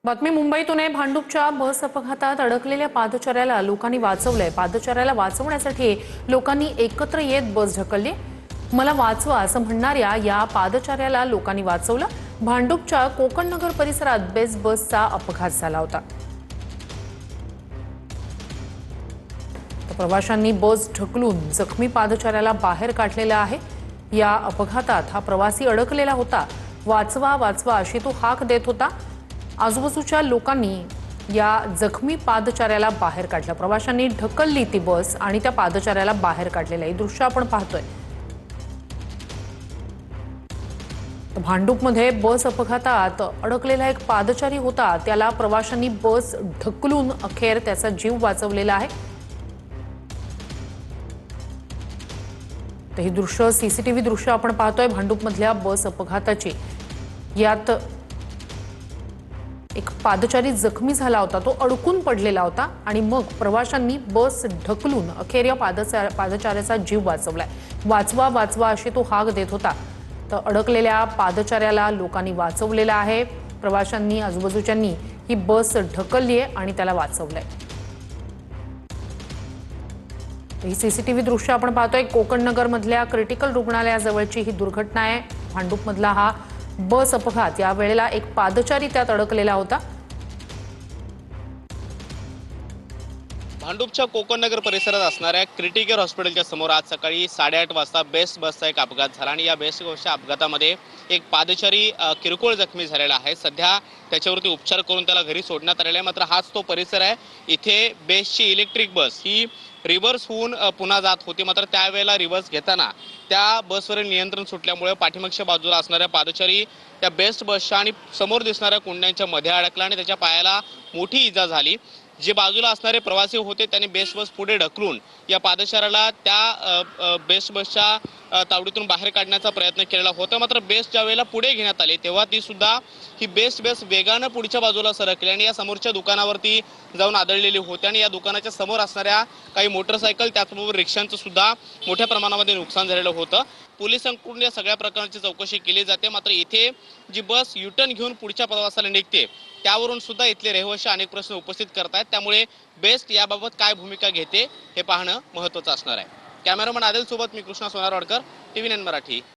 बातमी मुंबईतून आहे। भांडूपच्या बस अपघातात अडकलेल्या पादचाऱ्याला लोकांनी वाचवलंय। पादचाऱ्याला वाचवण्यासाठी लोकांनी एकत्र येत बस ढकलली। मला वाचवा असं म्हणणाऱ्या या पादचाऱ्याला लोकांनी वाचवलं। भांडूपच्या कोकण नगर परिसरात बेस्ट बसचा अपघात झाला होता। प्रवाशांनी बस ढकलून जखमी पादचाऱ्याला बाहेर काढलेला आहे। या अपघातात हा प्रवासी अडकलेला होता। वाचवा वाचवा अशी तो हाक देत होता। आजूबाजूच्या लोकांनी या जखमी पादचाऱ्याला बाहेर काढलं। प्रवाशांनी ढकलली ती बस आणि त्या पादचाऱ्याला बाहेर काढलेलं आहे। दृश्य आपण पाहतोय। भांडूपमध्ये बस अपघातात अडकलेला एक पादचारी होता। त्याला प्रवाशांनी बस ढकलून अखेर त्याचा जीव वाचवलेला आहे। ही दृश्य सीसीटीव्ही दृश्य आपण पाहतोय भांडूपमधल्या बस अपघाताची। यात एक पादचारी जखमी झाला होता, तो अडकून पडलेला होता आणि मग प्रवाशांनी बस ढकलून अखेर या पादचाऱ्याचा जीव वाचवलाय। वाचवा वाचवा अशी तो हाक देत होता। तर अडकलेल्या पादचाऱ्याला लोकांनी वाचवलेलं आहे। प्रवाशांनी आजूबाजूच्यांनी ही बस ढकलली आहे आणि त्याला वाचवलंय। ही सीसीटीव्ही दृश्य आपण पाहतोय। कोकण नगर मधल्या क्रिटिकल रुग्णालयाजवळची ही दुर्घटना आहे। भांडूपमधला हा बस अपघात। या वेळेला एक पादचारी त्यात अडकलेला होता। भांडूपच्या कोकण नगर परिसरात असणाऱ्या क्रिटिकल हॉस्पिटलच्या समोर आज सकाळी 8:30 वाजता बेस्ट बसचा एक अपघात झाला आणि या बेस्ट बसच्या अपघातामध्ये एक पादचारी किरकोळ जखमी झालेला आहे। सध्या त्याच्यावरती उपचार करून त्याला घरी सोडण्यात आलेला आहे। मात्र हाच तो परिसर आहे। इथे बेस्टची इलेक्ट्रिक बस ही रिव्हर्स होऊन पुन्हा जात होती। मात्र त्यावेळेला रिव्हर्स घेताना त्या बसवरील नियंत्रण सुटल्यामुळे पाठीमागच्या बाजूला असणाऱ्या पादचारी त्या बेस्ट बसच्या आणि समोर दिसणाऱ्या कुंड्यांच्या मध्ये अडकला आणि त्याच्या पायाला मोठी इजा झाली। जे बाजूला असणारे प्रवासी होते त्यांनी बेस्ट बस पुढे ढकलून या पादचाऱ्याला त्या बेस्ट बसच्या तावडीतून बाहेर काढण्याचा प्रयत्न केलेला होता। मात्र बेस्ट ज्या वेळेला पुढे घेण्यात आली तेव्हा ती सुद्धा ही बेस्ट बस वेगानं पुढच्या बाजूला सरकली आणि या समोरच्या दुकानावरती जाऊन आदळलेली होती आणि या दुकानाच्या समोर असणाऱ्या काही मोटरसायकल त्याचबरोबर रिक्षांचं सुद्धा मोठ्या प्रमाणामध्ये नुकसान झालेलं होतं। पोलिसांकडून या सगळ्या प्रकारची चौकशी केली जाते। मात्र इथे जी बस युटर्न घेऊन पुढच्या प्रवासाला निघते त्यावरून सुद्धा इथले रहिवासी अनेक प्रश्न उपस्थित करतायत। त्यामुळे बेस्ट याबाबत काय भूमिका घेते हे पाहणं महत्त्वाचं असणार आहे। कॅमेरामन आदिल सोबत मी कृष्णा सोनारवाडकर, TV9 मराठी।